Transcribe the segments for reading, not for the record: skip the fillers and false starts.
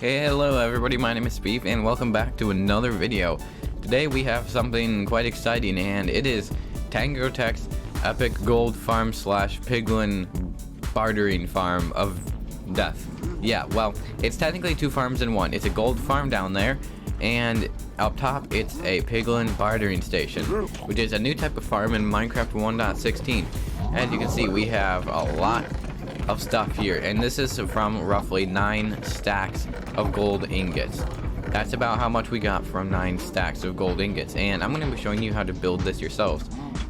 Hey, hello everybody, my name is Beef and welcome back to another video. Today we have something quite exciting and it is Tango Tek's epic gold farm slash Piglin Bartering farm of death. Yeah, well, it's technically two farms in one. It's a gold farm down there and up top it's a Piglin Bartering station, which is a new type of farm in Minecraft 1.16. As you can see, we have a lot of stuff here, and this is from roughly 9 stacks of gold ingots. That's about how much we got from 9 stacks of gold ingots, and I'm going to be showing you how to build this yourselves.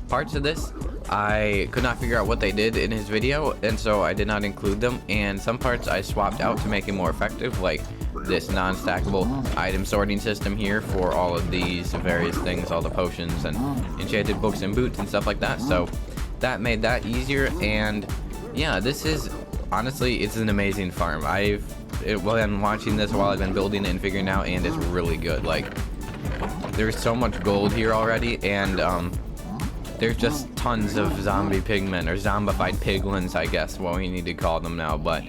Parts of this I could not figure out what they did in his video, and so I did not include them, and some parts I swapped out to make it more effective, like this non-stackable item sorting system here for all of these various things, all the potions and enchanted books and boots and stuff like that. So that made that easier, and yeah, this is honestly, it's an amazing farm. I've been watching this while I've been building it and figuring it out, and it's really good. Like, there's so much gold here already, and there's just tons of zombie pigmen, or zombified piglins, I guess what we need to call them now. But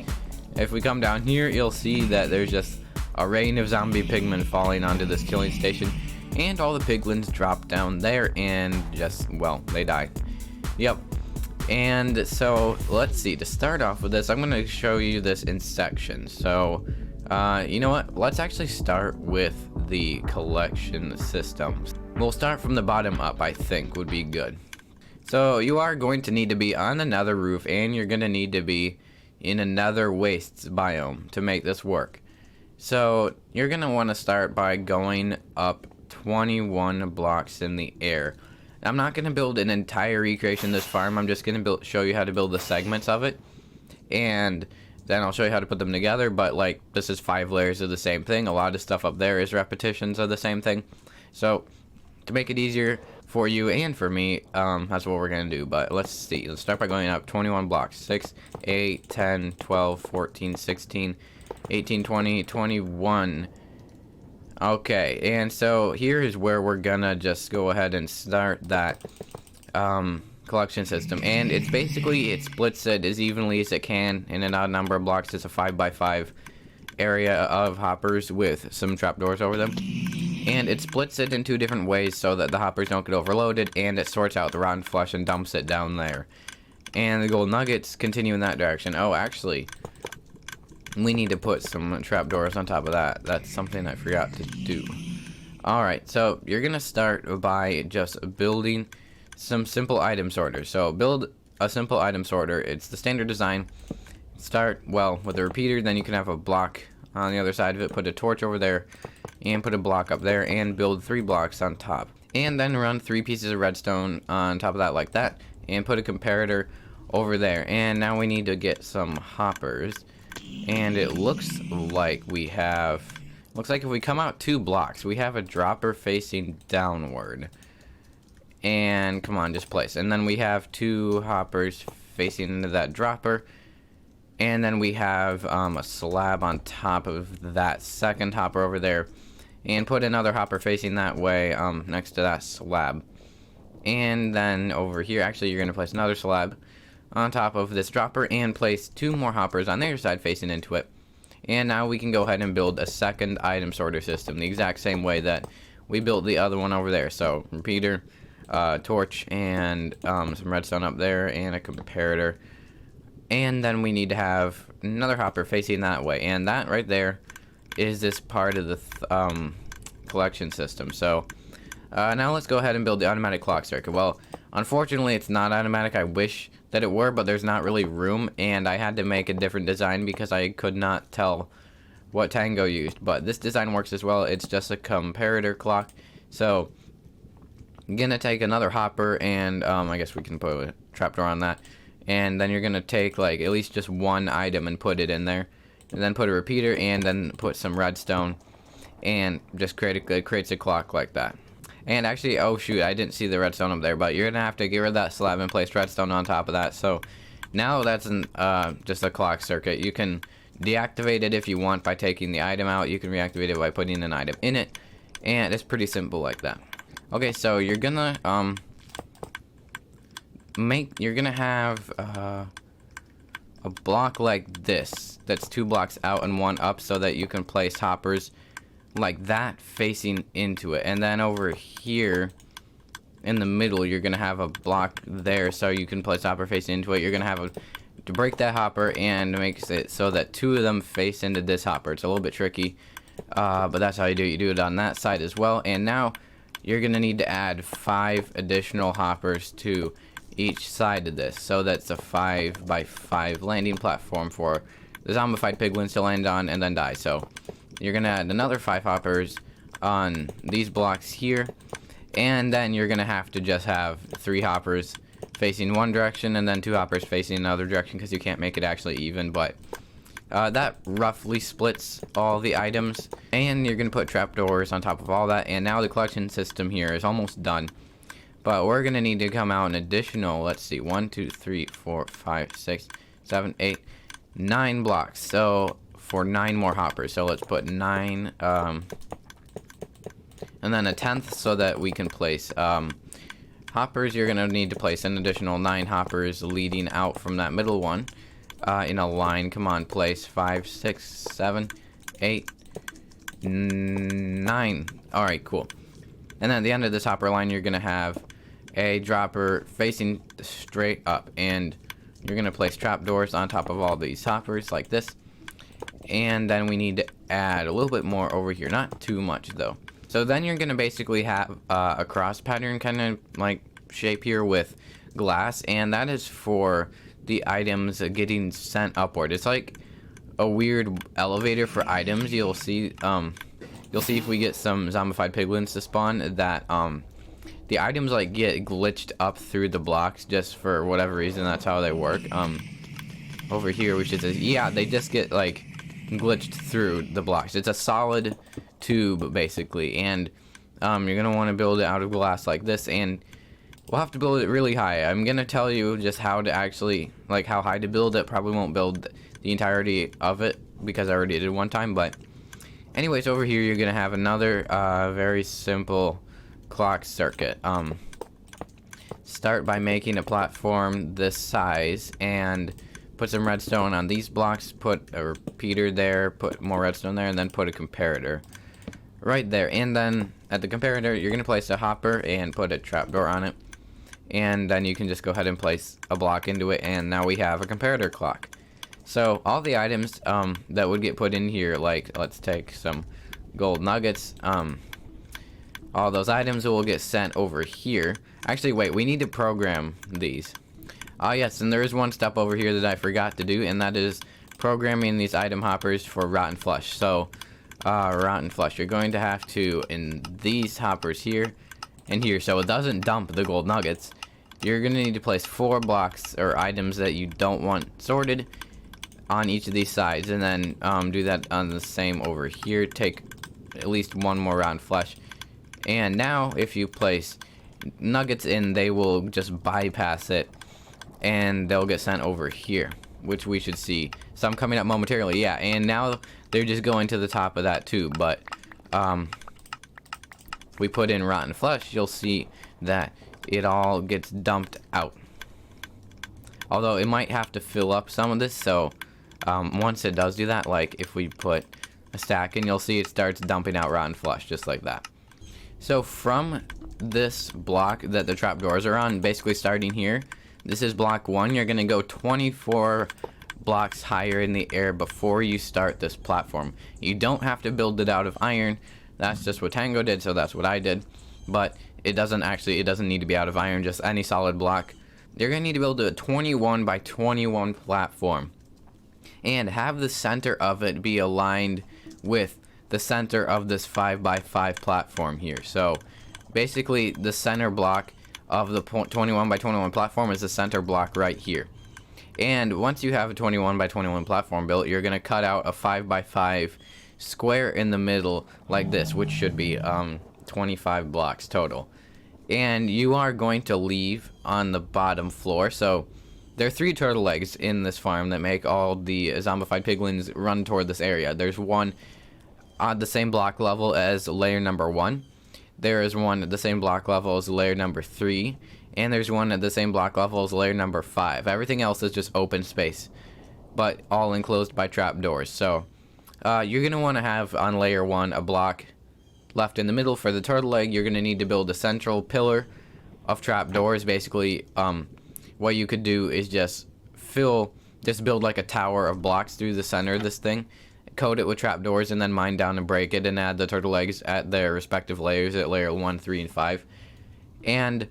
if we come down here, you'll see that there's just a rain of zombie pigmen falling onto this killing station, and all the piglins drop down there and just, well, they die. Yep. And so let's see, to start off with this, I'm going to show you this in sections. So you know what, let's actually start with the collection systems. We'll start from the bottom up, I think would be good. So you are going to need to be on another roof, and you're going to need to be in another wastes biome to make this work. So you're going to want to start by going up 21 blocks in the air. I'm not going to build an entire recreation of this farm. I'm just going to show you how to build the segments of it, and then I'll show you how to put them together. But like, this is 5 layers of the same thing. A lot of stuff up there is repetitions of the same thing. So to make it easier for you and for me, that's what we're going to do. But let's see. Let's start by going up 21 blocks. 6, 8, 10, 12, 14, 16, 18, 20, 21. Okay, and so here is where we're gonna just go ahead and start that collection system, and it's basically, it splits it as evenly as it can in an odd number of blocks. It's a 5x5 area of hoppers with some trapdoors over them, and it splits it in 2 different ways so that the hoppers don't get overloaded, and it sorts out the rotten flesh and dumps it down there, and the gold nuggets continue in that direction. Oh, actually, we need to put some trapdoors on top of that. That's something I forgot to do. Alright, so you're going to start by just building some simple item sorters. So build a simple item sorter. It's the standard design. Start, well, with a repeater, then you can have a block on the other side of it. Put a torch over there, and put a block up there, and build 3 blocks on top. And then run 3 pieces of redstone on top of that like that, and put a comparator over there. And now we need to get some hoppers. And it looks like we have, looks like if we come out 2 blocks, we have a dropper facing downward. And come on, just place. And then we have 2 hoppers facing into that dropper. And then we have a slab on top of that second hopper over there. And put another hopper facing that way next to that slab. And then over here, actually, you're going to place another slab on top of this dropper and place 2 more hoppers on their side facing into it. And now we can go ahead and build a second item sorter system the exact same way that we built the other one over there. So repeater, torch, and some redstone up there, and a comparator. And then we need to have another hopper facing that way, and that right there is this part of the collection system. So now let's go ahead and build the automatic clock circuit. Well, unfortunately it's not automatic. I wish that it were, but there's not really room, and I had to make a different design because I could not tell what Tango used. But this design works as well. It's just a comparator clock. So I'm gonna take another hopper, and I guess we can put a trapdoor on that, and then you're gonna take like at least just 1 item and put it in there, and then put a repeater, and then put some redstone, and just it creates a clock like that. And actually, oh shoot, I didn't see the redstone up there, but you're gonna have to get rid of that slab and place redstone on top of that. So now that's just a clock circuit. You can deactivate it if you want by taking the item out. You can reactivate it by putting an item in it, and it's pretty simple like that. Okay, so you're gonna have a block like this that's 2 blocks out and 1 up, so that you can place hoppers like that facing into it. And then over here in the middle, you're gonna have a block there, so you can place hopper facing into it. You're gonna have to break that hopper and makes it so that 2 of them face into this hopper. It's a little bit tricky, but that's how you do it. You do it on that side as well. And now you're gonna need to add 5 additional hoppers to each side of this, so that's a 5x5 landing platform for the zombified piglins to land on and then die. So you're gonna add another 5 hoppers on these blocks here, and then you're gonna have to just have 3 hoppers facing one direction and then 2 hoppers facing another direction, because you can't make it actually even, but that roughly splits all the items. And you're gonna put trapdoors on top of all that. And now the collection system here is almost done, but we're gonna need to come out an additional, let's see, 1 2 3 4 5 6 7 8 9 blocks, so for 9 more hoppers. So let's put 9 and then a 10th, so that we can place hoppers. You're gonna need to place an additional 9 hoppers leading out from that middle one in a line. Come on, place 5 6 7 8 9. All right, cool. And then at the end of this hopper line, you're gonna have a dropper facing straight up, and you're gonna place trapdoors on top of all these hoppers like this. And then we need to add a little bit more over here, not too much though. So then you're gonna basically have a cross pattern kind of like shape here with glass, and that is for the items getting sent upward. It's like a weird elevator for items. You'll see if we get some zombified piglins to spawn that the items like get glitched up through the blocks just for whatever reason. That's how they work. Over here, which is yeah, they just get like glitched through the blocks. It's a solid tube basically, and you're gonna want to build it out of glass like this, and we'll have to build it really high. I'm gonna tell you just how to actually, like, how high to build it. Probably won't build the entirety of it because I already did one time, but anyways, over here you're gonna have another very simple clock circuit. Start by making a platform this size and put some redstone on these blocks, put a repeater there, put more redstone there, and then put a comparator right there. And then at the comparator, you're gonna place a hopper and put a trapdoor on it, and then you can just go ahead and place a block into it, and now we have a comparator clock. So all the items that would get put in here, like let's take some gold nuggets, all those items will get sent over here. Actually, wait, we need to program these. Yes, and there is one step over here that I forgot to do, and that is programming these item hoppers for rotten flesh. So rotten flesh, you're going to have to, in these hoppers here and here, so it doesn't dump the gold nuggets, you're gonna need to place 4 blocks or items that you don't want sorted on each of these sides, and then do that on the same over here. Take at least 1 more round flesh, and now if you place nuggets in, they will just bypass it and they'll get sent over here, which we should see some coming up momentarily. Yeah, and now they're just going to the top of that tube, but if we put in rotten flesh, you'll see that it all gets dumped out, although it might have to fill up some of this. So once it does do that, like if we put a stack in, you'll see it starts dumping out rotten flesh just like that. So from this block that the trapdoors are on, basically starting here, this is block 1, you're gonna go 24 blocks higher in the air before you start this platform. You don't have to build it out of iron. That's just what Tango did, so that's what I did. But it doesn't need to be out of iron, just any solid block. You're gonna need to build a 21 by 21 platform and have the center of it be aligned with the center of this 5 by 5 platform here. So basically the center block of the 21 by 21 platform is the center block right here. And once you have a 21 by 21 platform built, you're gonna cut out a 5 by 5 square in the middle like this, which should be 25 blocks total. And you are going to leave on the bottom floor. So there are 3 turtle eggs in this farm that make all the zombified piglins run toward this area. There's one on the same block level as layer number 1. There is one at the same block level as layer number 3, and there's one at the same block level as layer number 5. Everything else is just open space. but all enclosed by trapdoors. So you're going to want to have on layer 1 a block left in the middle for the turtle egg. You're going to need to build a central pillar of trapdoors. Basically, what you could do is just build like a tower of blocks through the center of this thing, coat it with trapdoors, and then mine down and break it and add the turtle eggs at their respective layers at layer 1, 3, and 5. And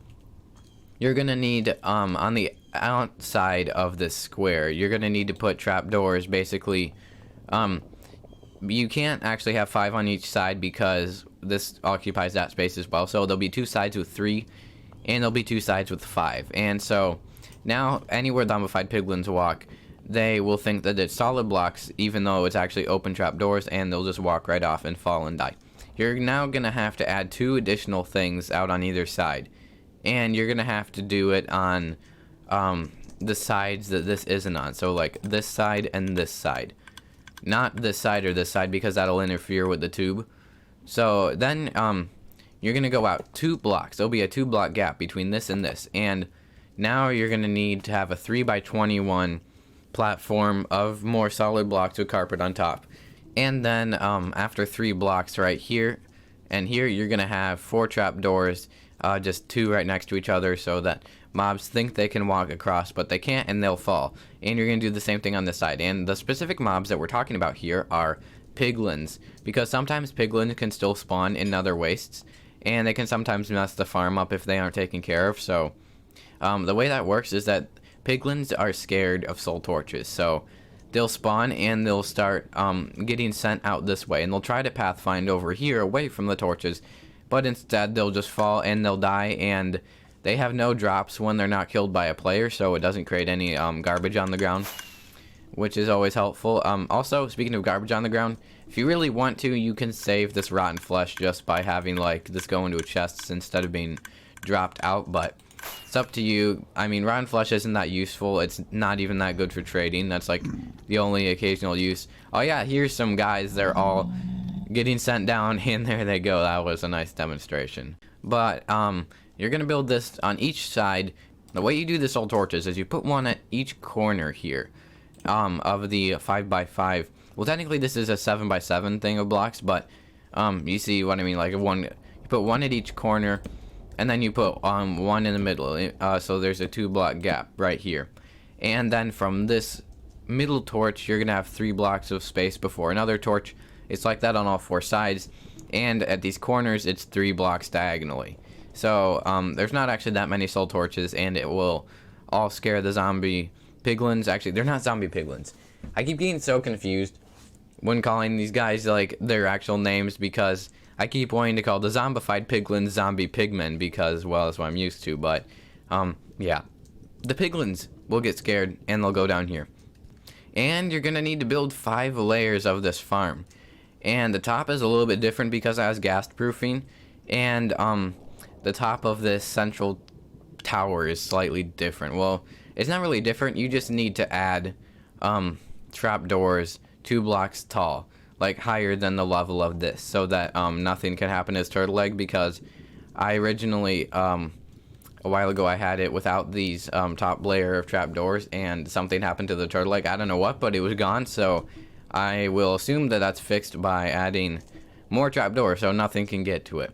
you're going to need, on the outside of this square, you're going to need to put trapdoors. Basically, you can't actually have 5 on each side because this occupies that space as well. So there'll be 2 sides with 3, and there'll be 2 sides with 5. And so now anywhere zombified piglins walk, they will think that it's solid blocks, even though it's actually open trapdoors, and they'll just walk right off and fall and die. You're now going to have to add 2 additional things out on either side. And you're going to have to do it on the sides that this isn't on. So like this side and this side. Not this side or this side, because that'll interfere with the tube. So then you're going to go out 2 blocks. There'll be a 2-block gap between this and this. And now you're going to need to have a 3x21 platform of more solid blocks with carpet on top. And then after 3 blocks right here and here, you're going to have 4 trapdoors, just 2 right next to each other, so that mobs think they can walk across, but they can't, and they'll fall. And you're going to do the same thing on this side. And the specific mobs that we're talking about here are piglins, because sometimes piglins can still spawn in nether wastes, and they can sometimes mess the farm up if they aren't taken care of. So the way that works is that piglins are scared of soul torches, so they'll spawn and they'll start getting sent out this way, and they'll try to pathfind over here away from the torches, but instead they'll just fall and they'll die, and they have no drops when they're not killed by a player, so it doesn't create any garbage on the ground, which is always helpful. Also, speaking of garbage on the ground, if you really want to, you can save this rotten flesh just by having like this go into a chest instead of being dropped out, but it's up to you. I mean, rotten flesh isn't that useful. It's not even that good for trading. That's like the only occasional use. Oh yeah, here's some guys. They're all getting sent down, and there they go. That was a nice demonstration. But you're gonna build this on each side. The way you do this soul torches is you put one at each corner here of the 5x5. Well, technically this is a 7x7 thing of blocks, but you see what I mean. Like you put one at each corner, and then you put one in the middle, so there's a 2-block gap right here. And then from this middle torch, you're gonna have 3 blocks of space before another torch. It's like that on all 4 sides, and at these corners it's 3 blocks diagonally. So there's not actually that many soul torches, and it will all scare the zombie piglins. Actually, they're not zombie piglins. I keep getting so confused when calling these guys like their actual names, because I keep wanting to call the zombified piglins zombie pigmen, because, well, that's what I'm used to. But yeah, the piglins will get scared and they'll go down here. And you're gonna need to build 5 layers of this farm. And the top is a little bit different because it has ghast proofing, and the top of this central tower is slightly different. Well, it's not really different. You just need to add trapdoors 2 blocks tall, like higher than the level of this, so that nothing can happen to his turtle egg, because I originally a while ago I had it without these top layer of trapdoors, and something happened to the turtle egg. I don't know what, but it was gone. So I will assume that that's fixed by adding more trapdoors so nothing can get to it.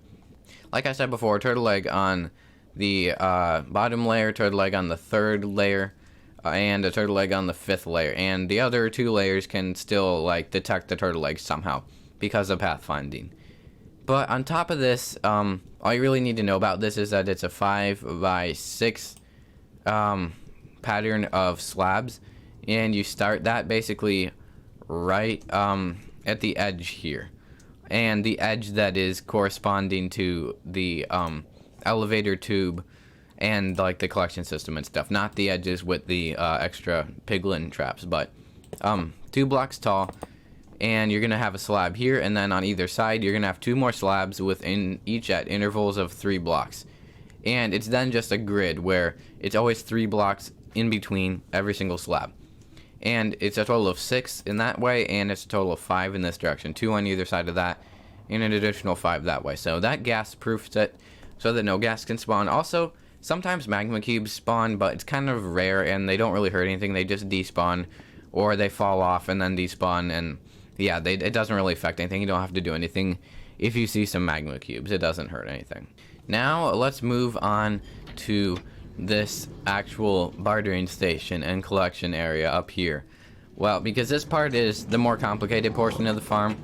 Like I said before, turtle egg on the bottom layer, turtle egg on the 3rd layer, and a turtle egg on the 5th layer. And the other 2 layers can still like detect the turtle egg somehow because of pathfinding. But on top of this, all you really need to know about this is that it's a 5x6 pattern of slabs, and you start that basically right at the edge here, and the edge that is corresponding to the elevator tube and like the collection system and stuff, not the edges with the extra piglin traps, but 2 blocks tall. And you're gonna have a slab here, and then on either side you're gonna have 2 more slabs within each at intervals of 3 blocks. And it's then just a grid where it's always 3 blocks in between every single slab. And it's a total of 6 in that way, and it's a total of 5 in this direction, 2 on either side of that, and an additional 5 that way. So that gas proofs it so that no gas can spawn. Also, sometimes magma cubes spawn, but it's kind of rare, and they don't really hurt anything. They just despawn or they fall off and then despawn, and yeah, it doesn't really affect anything. You don't have to do anything if you see some magma cubes. It doesn't hurt anything. Now let's move on to this actual bartering station and collection area up here. Well, because this part is the more complicated portion of the farm.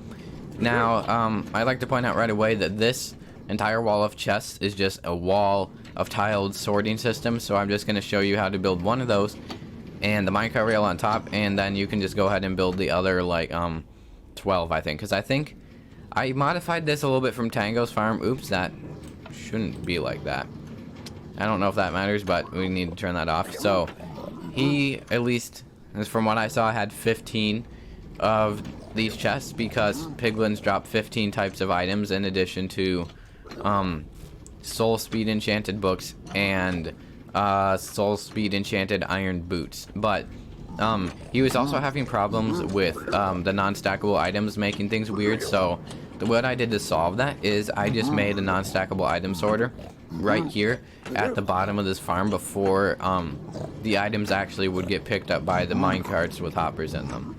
Now, I'd like to point out right away that this entire wall of chests is just a wall of tiled sorting system, so I'm just going to show you how to build one of those and the minecart rail on top, and then you can just go ahead and build the other, like, 12, I think, because I think I modified this a little bit from Tango's farm. Oops, that shouldn't be like that. I don't know if that matters, but we need to turn that off. So he, at least from what I saw, had 15 of these chests, because piglins drop 15 types of items in addition to soul speed enchanted books and soul speed enchanted iron boots. But he was also having problems with the non-stackable items making things weird, so what I did to solve that is I just made a non-stackable item sorter right here at the bottom of this farm before the items actually would get picked up by the minecarts with hoppers in them.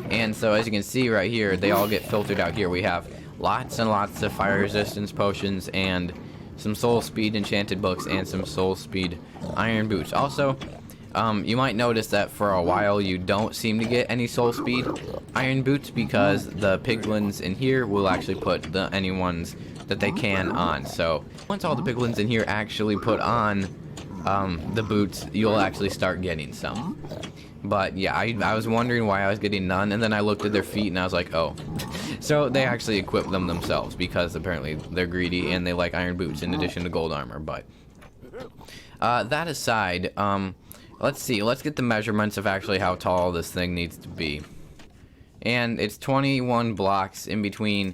And so as you can see right here, they all get filtered out here. We have lots and lots of fire resistance potions and some soul speed enchanted books and some soul speed iron boots. Also, you might notice that for a while you don't seem to get any soul speed iron boots, because the piglins in here will actually put any ones that they can on. So once all the piglins in here actually put on the boots, you'll actually start getting some. But yeah, I was wondering why I was getting none, and then I looked at their feet and I was like, oh. So they actually equip them themselves, because apparently they're greedy and they like iron boots in addition to gold armor. But that aside, let's see, let's get the measurements of actually how tall this thing needs to be. And it's 21 blocks in between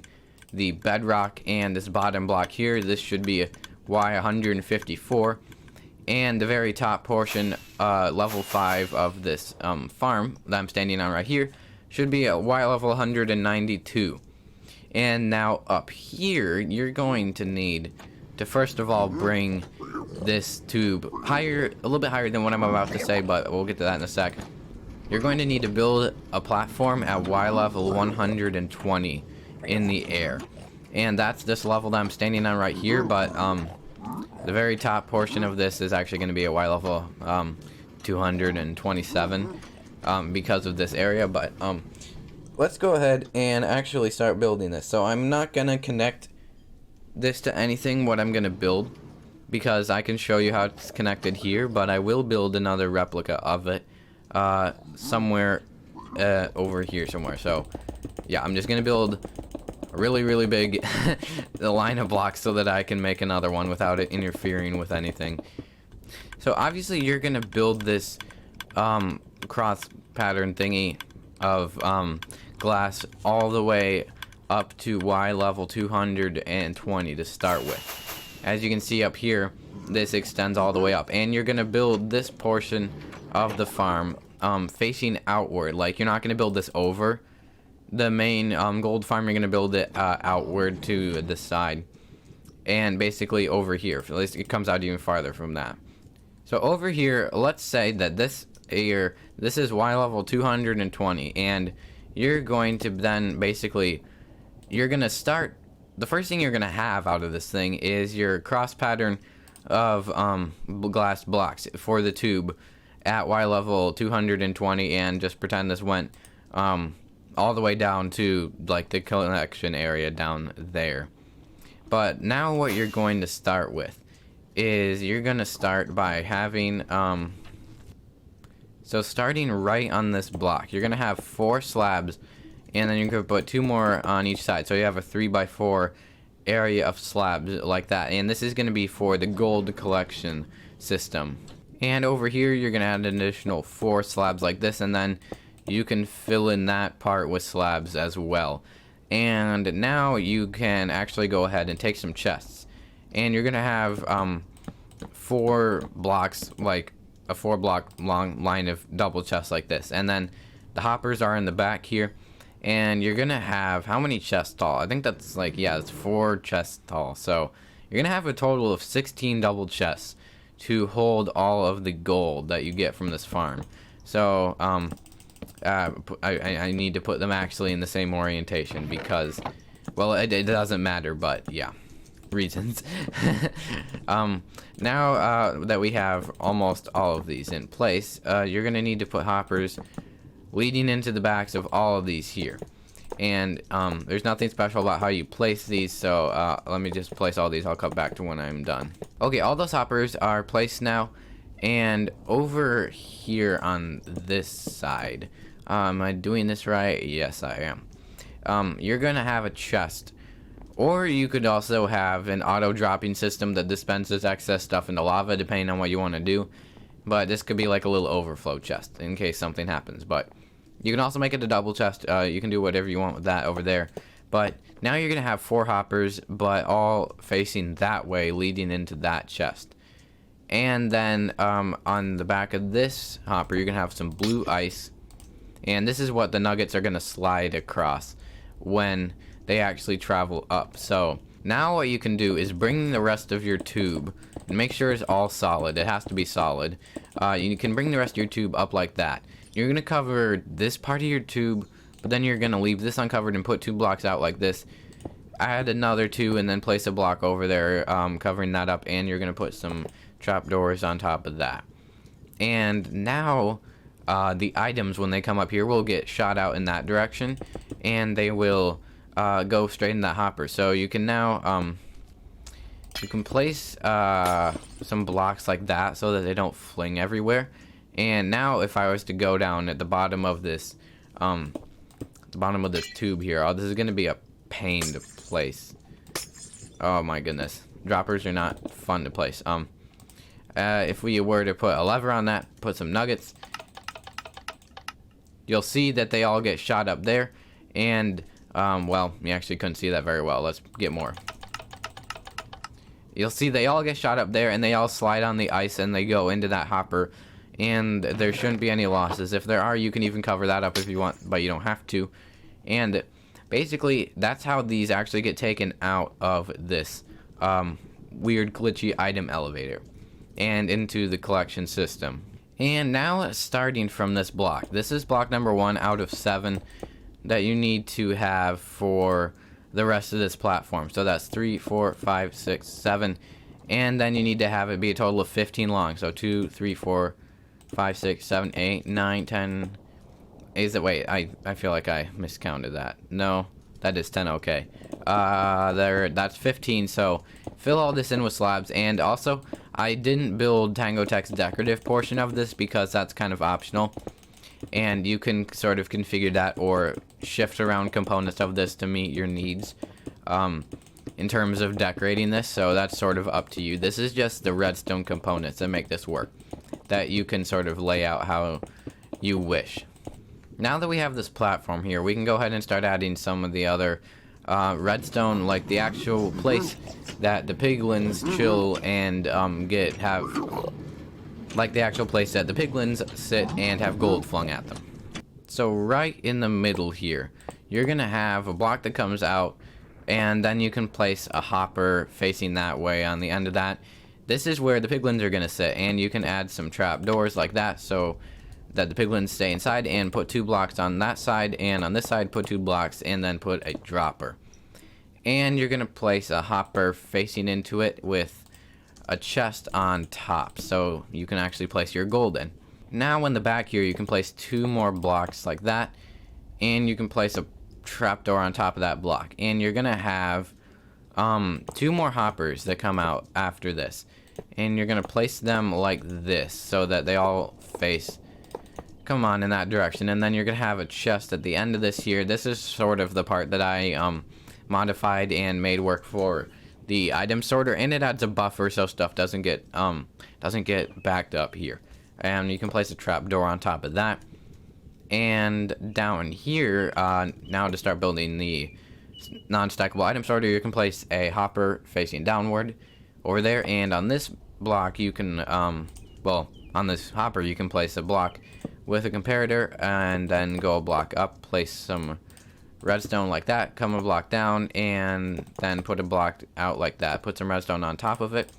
the bedrock and this bottom block here. This should be a Y154. And the very top portion, level 5 of this farm that I'm standing on right here, should be a Y level 192. And now up here, you're going to need to first of all bring this tube higher, a little bit higher than what I'm about to say, but we'll get to that in a sec. You're going to need to build a platform at Y level 120 in the air. And that's this level that I'm standing on right here, but the very top portion of this is actually going to be at Y level 227 because of this area. But let's go ahead and actually start building this. So I'm not going to connect this to anything what I'm going to build, because I can show you how it's connected here, but I will build another replica of it somewhere over here somewhere. So yeah, I'm just going to build a really big line of blocks so that I can make another one without it interfering with anything. So obviously you're gonna build this cross pattern thingy of glass all the way up to Y level 220 to start with. As you can see up here, this extends all the way up, and you're gonna build this portion of the farm facing outward. Like, you're not gonna build this over the main gold farm. You're gonna build it outward to the side, and basically over here. At least it comes out even farther from that. So over here, let's say that this is Y level 220, and you're going to then basically, you're gonna start. The first thing you're gonna have out of this thing is your cross pattern of glass blocks for the tube at Y level 220, and just pretend this went all the way down to like the connection area down there. But now what you're going to start with is you're gonna start by having so starting right on this block, you're gonna have 4 slabs, and then you're gonna put 2 more on each side, so you have a 3x4 area of slabs like that. And this is gonna be for the gold collection system. And over here you're gonna add an additional 4 slabs like this, and then you can fill in that part with slabs as well. And now you can actually go ahead and take some chests, and you're gonna have 4 blocks, like a 4-block long line of double chests like this. And then the hoppers are in the back here, and you're gonna have how many chests tall? I think that's like, yeah, it's 4 chests tall. So you're gonna have a total of 16 double chests to hold all of the gold that you get from this farm. So I need to put them actually in the same orientation because, well, it doesn't matter, but yeah, reasons. Now that we have almost all of these in place, you're gonna need to put hoppers leading into the backs of all of these here. And there's nothing special about how you place these, so let me just place all these. I'll cut back to when I'm done. Okay, all those hoppers are placed now, and over here on this side, am I doing this right? Yes, I am. You're gonna have a chest, or you could also have an auto dropping system that dispenses excess stuff into lava, depending on what you want to do. But this could be like a little overflow chest in case something happens. But you can also make it a double chest. You can do whatever you want with that over there. But now you're gonna have 4 hoppers, but all facing that way, leading into that chest. And then on the back of this hopper, you're gonna have some blue ice, and this is what the nuggets are gonna slide across when they actually travel up. So now what you can do is bring the rest of your tube and make sure it's all solid. It has to be solid. You can bring the rest of your tube up like that. You're gonna cover this part of your tube, but then you're gonna leave this uncovered and put 2 blocks out like this. Add another 2 and then place a block over there, covering that up, and you're gonna put some trapdoors on top of that. And now the items, when they come up here, will get shot out in that direction, and they will go straight in that hopper. So you can now you can place some blocks like that so that they don't fling everywhere. And now if I was to go down at the bottom of this tube here, this is gonna be a pain to place. Oh my goodness, droppers are not fun to place. If we were to put a lever on that, put some nuggets, you'll see that they all get shot up there. And well, you actually couldn't see that very well. Let's get more. You'll see they all get shot up there, and they all slide on the ice, and they go into that hopper, and there shouldn't be any losses. If there are, you can even cover that up if you want, but you don't have to. And basically, that's how these actually get taken out of this weird glitchy item elevator and into the collection system. And now, starting from this block, this is block number 1 out of 7 that you need to have for the rest of this platform. So that's 3, 4, 5, 6, 7, and then you need to have it be a total of 15 long. So 2, 3, 4, 5, 6, 7, 8, 9, 10. Is it? Wait, I feel like I miscounted that. No, that is 10. Okay, that's 15. So fill all this in with slabs. And also, I didn't build Tango Tek's decorative portion of this because that's kind of optional, and you can sort of configure that or shift around components of this to meet your needs in terms of decorating this. So that's sort of up to you. This is just the redstone components that make this work, that you can sort of lay out how you wish. Now that we have this platform here, we can go ahead and start adding some of the other redstone, like the actual place that the piglins chill and like the actual place that the piglins sit and have gold flung at them. So right in the middle here, you're gonna have a block that comes out, and then you can place a hopper facing that way on the end of that. This is where the piglins are gonna sit, and you can add some trap doors like that so that the piglins stay inside, and put 2 blocks on that side, and on this side put 2 blocks, and then put a dropper. And you're gonna place a hopper facing into it with a chest on top, so you can actually place your gold in. Now in the back here, you can place 2 more blocks like that, and you can place a trapdoor on top of that block. And you're gonna have 2 more hoppers that come out after this, and you're gonna place them like this so that they all face in that direction. And then you're gonna have a chest at the end of this here. This is sort of the part that I modified and made work for the item sorter, and it adds a buffer so stuff doesn't get backed up here. And you can place a trapdoor on top of that. And down here, now to start building the non-stackable item sorter, you can place a hopper facing downward over there. And on this block, you can, on this hopper, you can place a block with a comparator, and then go a block up, place some redstone like that, come a block down, and then put a block out like that, put some redstone on top of it,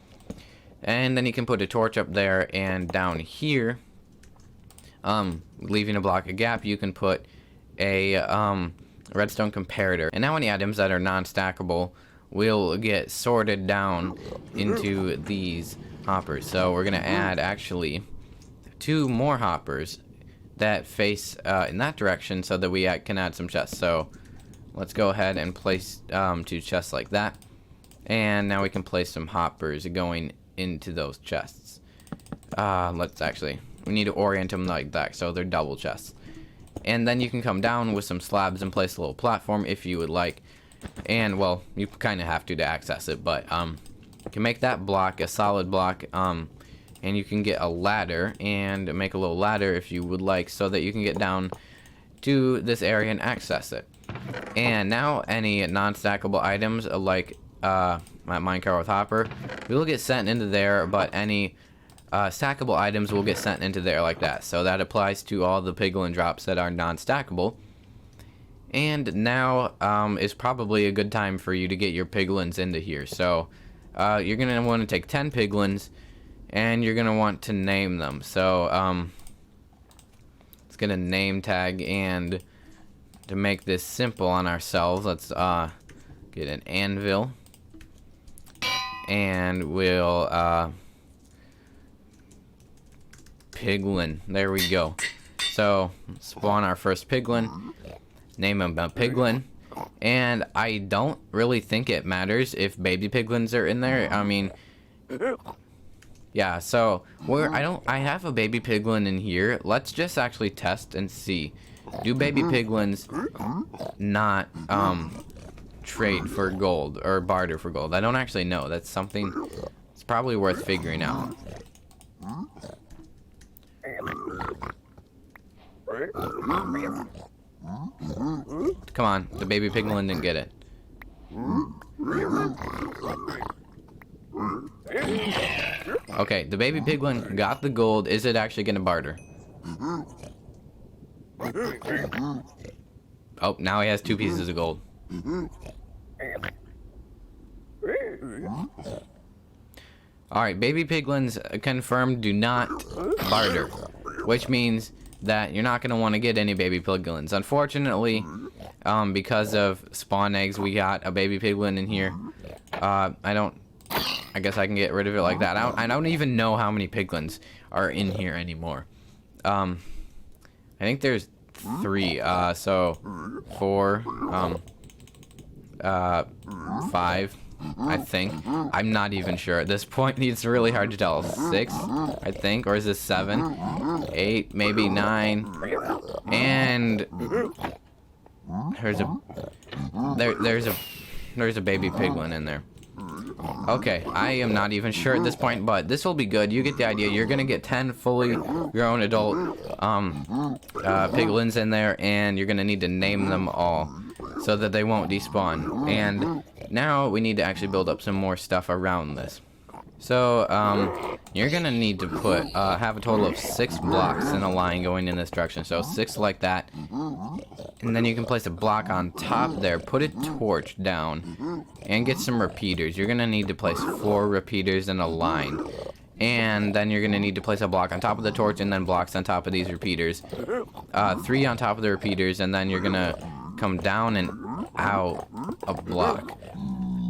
and then you can put a torch up there. And down here, leaving a block of gap, you can put a redstone comparator. And now any items that are non-stackable will get sorted down into these hoppers. So we're gonna add actually 2 more hoppers that face in that direction so that we can add some chests. So let's go ahead and place 2 chests like that. And now we can place some hoppers going into those chests. We need to orient them like that so they're double chests. And then you can come down with some slabs and place a little platform if you would like. And well, you kind of have to access it, but you can make that block a solid block, and you can get a ladder and make a little ladder if you would like, so that you can get down to this area and access it. And now any non-stackable items like my minecart with hopper will get sent into there, but any stackable items will get sent into there like that. So that applies to all the piglin drops that are non-stackable. And now is probably a good time for you to get your piglins into here. So you're going to want to take 10 piglins and you're going to want to name them. So let's get a name tag, and to make this simple on ourselves, let's get an anvil, and we'll piglin. There we go. So spawn our first piglin, name him a piglin, and I don't really think it matters if baby piglins are in there. I mean, yeah. So I have a baby piglin in here. Let's just actually test and see. Do baby piglins not trade for gold or barter for gold? I don't actually know. That's something. It's probably worth figuring out. Come on, the baby piglin didn't get it. Okay, the baby piglin got the gold. Is it actually gonna barter? Oh, now he has 2 pieces of gold. Alright, baby piglins confirmed do not barter, which means that you're not going to want to get any baby piglins. Unfortunately, because of spawn eggs, we got a baby piglin in here. I guess I can get rid of it like that. I don't even know how many piglins are in here anymore. I think there's 3, so 4, 5, I think. I'm not even sure at this point. It's really hard to tell. 6, I think, or is this 7, 8, maybe 9, and there's a baby piglin in there. Okay, I am not even sure at this point, but this will be good. You get the idea. You're gonna get 10 fully grown adult piglins in there, and you're gonna need to name them all so that they won't despawn. And now we need to actually build up some more stuff around this. So you're gonna need to put have a total of 6 blocks in a line going in this direction. So 6 like that, and then you can place a block on top there, put a torch down, and get some repeaters. You're gonna need to place 4 repeaters in a line, and then you're gonna need to place a block on top of the torch, and then blocks on top of these repeaters, 3 on top of the repeaters, and then you're gonna come down and out a block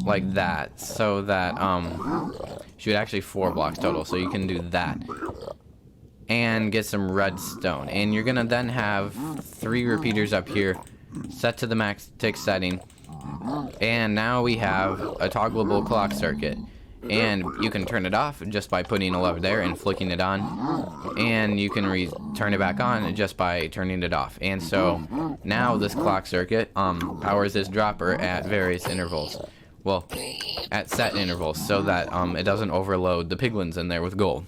like that, so that shoot, actually 4 blocks total, so you can do that and get some redstone. And you're gonna then have 3 repeaters up here set to the max tick setting, and now we have a toggleable clock circuit, and you can turn it off just by putting a lever there and flicking it on, and you can turn it back on just by turning it off. And so now this clock circuit powers this dropper at various intervals. Well, at set intervals, so that it doesn't overload the piglins in there with gold.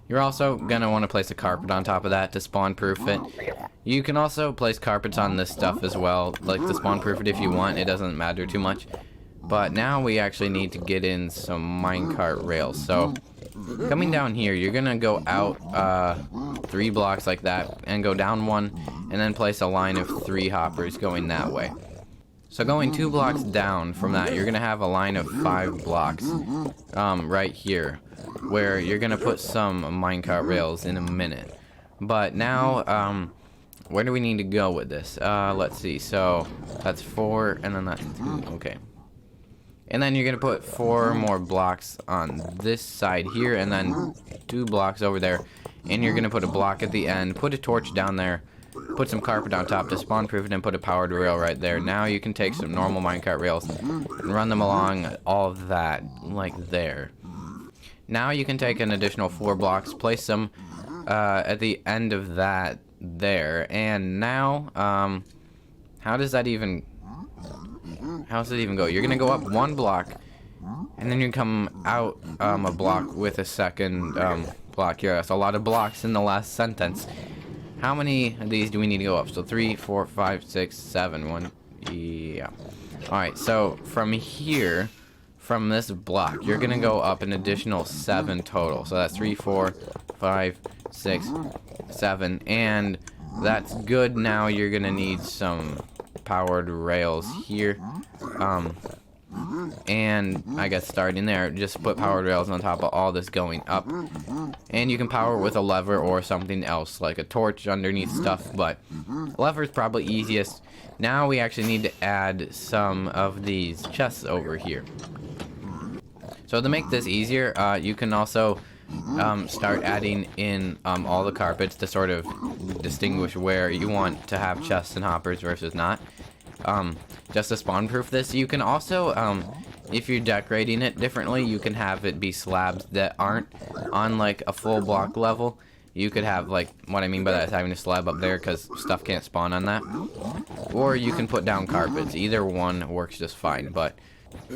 You're also gonna want to place a carpet on top of that to spawn proof it. You can also place carpets on this stuff as well, like to spawn proof it if you want. It doesn't matter too much. But now we actually need to get in some minecart rails. So coming down here, you're gonna go out 3 blocks like that, and go down 1, and then place a line of 3 hoppers going that way. So going 2 blocks down from that, you're gonna have a line of 5 blocks right here, where you're gonna put some minecart rails in a minute. But now, where do we need to go with this? Let's see. So that's 4, and then that's 2. Okay. And then you're gonna put 4 more blocks on this side here, and then 2 blocks over there. And you're gonna put a block at the end, put a torch down there, put some carpet on top to spawn proof it, and put a powered rail right there. Now you can take some normal minecart rails and run them along all of that, like there. Now you can take an additional 4 blocks, place them at the end of that there. And now, how does it even go? You're gonna go up 1 block, and then you come out a block with a second block here. That's a lot of blocks in the last sentence. How many of these do we need to go up? So 3, 4, 5, 6, 7. 1. Yeah. Alright, so from here, from this block, you're gonna go up an additional 7 total. So that's 3, 4, 5, 6, 7. And that's good. Now you're gonna need some powered rails here. And I guess starting there, just put powered rails on top of all this going up. And you can power it with a lever or something else, like a torch underneath stuff, but lever is probably easiest. Now we actually need to add some of these chests over here. So to make this easier, you can also start adding in all the carpets to sort of distinguish where you want to have chests and hoppers versus not. Just to spawn proof this, you can also, if you're decorating it differently, you can have it be slabs that aren't on like a full block level. You could have, like, what I mean by that is having a slab up there because stuff can't spawn on that. Or you can put down carpets. Either one works just fine. But,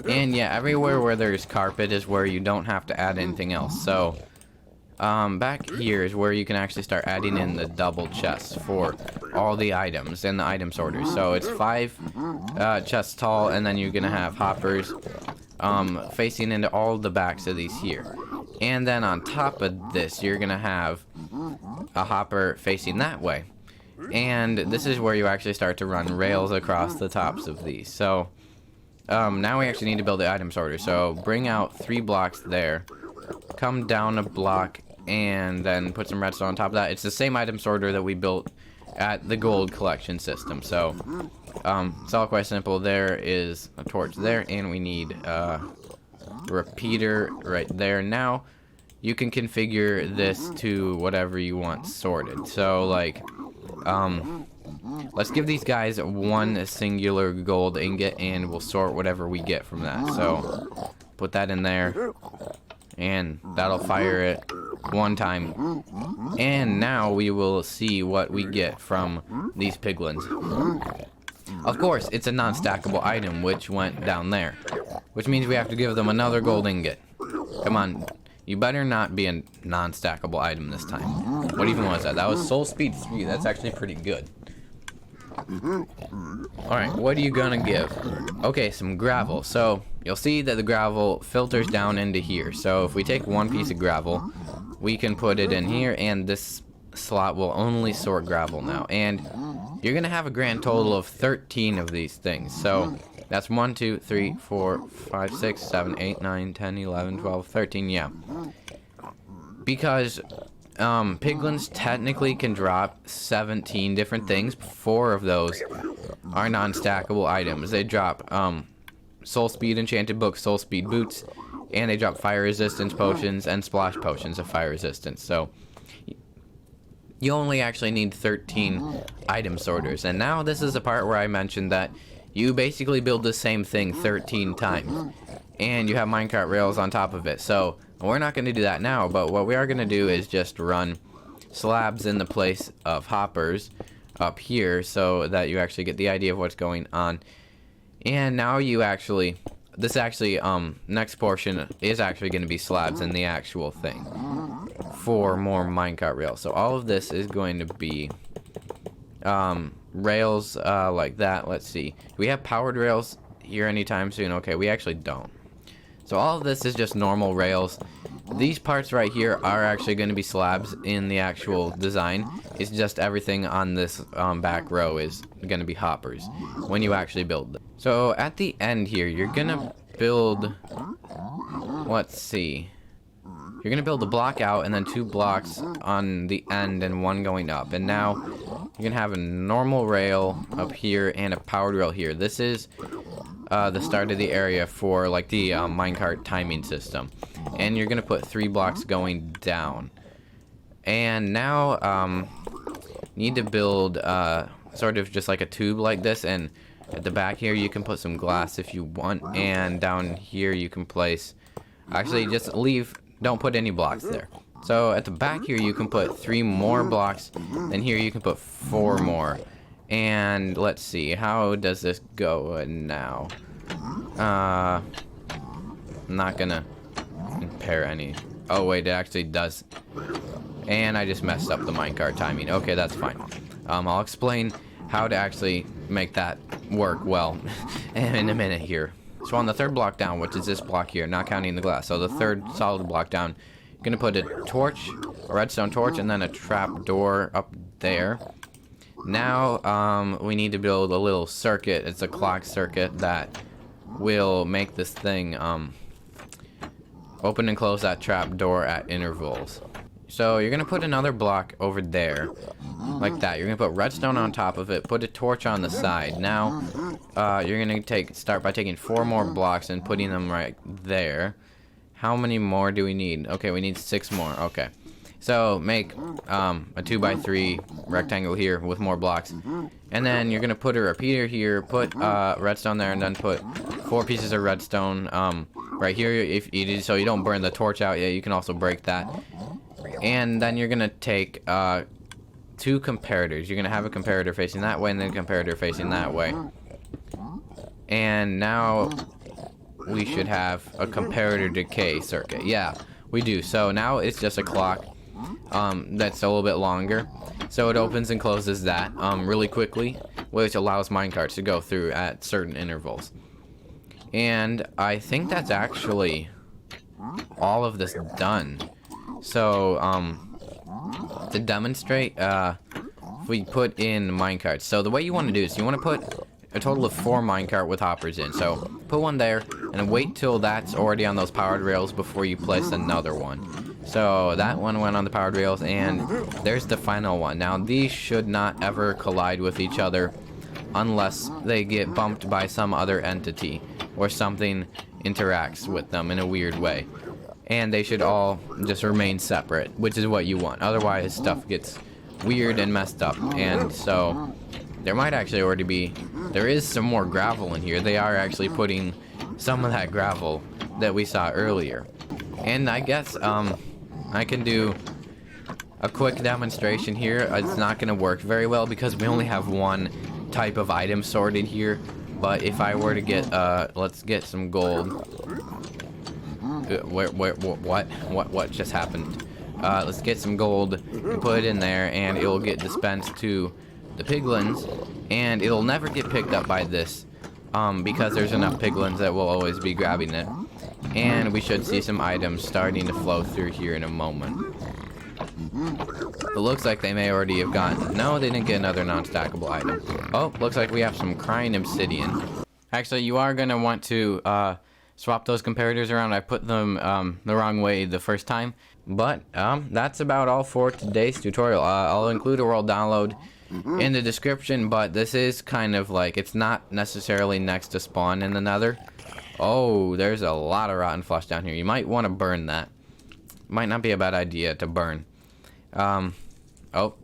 and yeah, everywhere where there's carpet is where you don't have to add anything else. So, back here is where you can actually start adding in the double chests for all the items and the item sorters. So it's 5 chests tall, and then you're gonna have hoppers facing into all the backs of these here. And then on top of this, you're gonna have a hopper facing that way. And this is where you actually start to run rails across the tops of these. So now we actually need to build the item sorter. So bring out 3 blocks there, come down a block, and then put some redstone on top of that. It's the same item sorter that we built at the gold collection system. So it's all quite simple. There is a torch there, and we need a repeater right there. Now you can configure this to whatever you want sorted. So like let's give these guys 1 singular gold ingot, and we'll sort whatever we get from that. So put that in there, and that'll fire it 1 time. And now we will see what we get from these piglins. Of course, it's a non-stackable item, which went down there, which means we have to give them another gold ingot. Come on, you better not be a non-stackable item this time. What even was that? That was soul speed 3. That's actually pretty good. Alright, what are you gonna give? Okay, some gravel. So you'll see that the gravel filters down into here. So if we take 1 piece of gravel, we can put it in here, and this slot will only sort gravel now. And you're gonna have a grand total of 13 of these things. So that's 1, 2, 3, 4, 5, 6, 7, 8, 9, 10, 11, 12, 13, yeah. Because piglins technically can drop 17 different things. 4 of those are non-stackable items. They drop soul speed enchanted books, soul speed boots, and they drop fire resistance potions and splash potions of fire resistance. So you only actually need 13 item sorters. And now this is the part where I mentioned that you basically build the same thing 13 times, and you have minecart rails on top of it. So we're not going to do that now, but what we are going to do is just run slabs in the place of hoppers up here, so that you actually get the idea of what's going on. And now you actually, this actually, next portion is actually going to be slabs in the actual thing for more minecart rails. So all of this is going to be rails like that. Let's see, do we have powered rails here anytime soon? Okay, we actually don't. So all of this is just normal rails. These parts right here are actually going to be slabs in the actual design. It's just everything on this back row is going to be hoppers when you actually build them. So at the end here, you're going to build, let's see, you're gonna build a block out and then 2 blocks on the end and 1 going up. And now you're gonna have a normal rail up here and a powered rail here. This is the start of the area for like the minecart timing system. And you're gonna put 3 blocks going down. And now need to build sort of just like a tube like this, and at the back here you can put some glass if you want, and down here you can place, actually just leave, don't put any blocks there. So at the back here you can put 3 more blocks, then here you can put 4 more. And let's see, how does this go now? I'm not gonna impair any. Oh wait, it actually does. And I just messed up the minecart timing. Okay, that's fine. I'll explain how to actually make that work well in a minute here. So on the 3rd block down, which is this block here, not counting the glass, so the 3rd solid block down, you're gonna put a torch, a redstone torch, and then a trap door up there. Now we need to build a little circuit. It's a clock circuit that will make this thing open and close that trap door at intervals. So you're gonna put another block over there, like that. You're gonna put redstone on top of it, put a torch on the side. Now, you're gonna start by taking 4 more blocks and putting them right there. How many more do we need? Okay, we need 6 more. Okay, so make a 2x3 rectangle here with more blocks, and then you're gonna put a repeater here. Put redstone there, and then put 4 pieces of redstone right here. If you do, so you don't burn the torch out. Yeah, you can also break that. And then you're gonna take 2 comparators. You're gonna have a comparator facing that way and then a comparator facing that way. And now we should have a comparator decay circuit. Yeah, we do. So now it's just a clock that's a little bit longer. So it opens and closes that really quickly, which allows minecarts to go through at certain intervals. And I think that's actually all of this done. So, to demonstrate, we put in minecarts. So the way you want to do is you want to put a total of 4 minecart with hoppers in. So put one there and wait till that's already on those powered rails before you place another one. So that one went on the powered rails, and there's the final one. Now these should not ever collide with each other unless they get bumped by some other entity or something interacts with them in a weird way. And they should all just remain separate, which is what you want. Otherwise, stuff gets weird and messed up. And so, there might actually already be... There is some more gravel in here. They are actually putting some of that gravel that we saw earlier. And I guess, I can do a quick demonstration here. It's not going to work very well because we only have one type of item sorted here. But if I were to get, let's get some gold... What just happened? Let's get some gold and put it in there, and it'll get dispensed to the piglins, and it'll never get picked up by this, because there's enough piglins that will always be grabbing it. And we should see some items starting to flow through here in a moment. It looks like they may already have gotten... No, they didn't get another non-stackable item. Oh, looks like we have some crying obsidian. Actually, you are going to want to swap those comparators around. I put them the wrong way the first time. But that's about all for today's tutorial. I'll include a world download in the description, but this is kind of like, it's not necessarily next to spawn in the nether. Oh, there's a lot of rotten flesh down here. You might want to burn that. Might not be a bad idea to burn. Oh,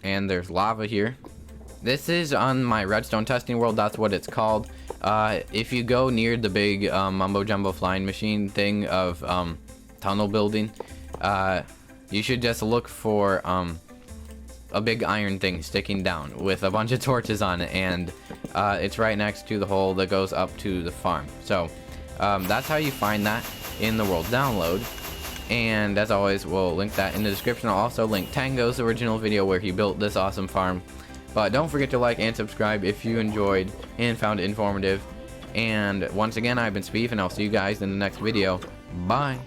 and there's lava here. This is on my redstone testing world. That's what it's called. If you go near the big mumbo jumbo flying machine thing of tunnel building, you should just look for a big iron thing sticking down with a bunch of torches on it, and it's right next to the hole that goes up to the farm. So that's how you find that in the world download. And as always, we'll link that in the description. I'll also link Tango's original video where he built this awesome farm. But don't forget to like and subscribe if you enjoyed and found it informative. And once again, I've been Speef, and I'll see you guys in the next video. Bye!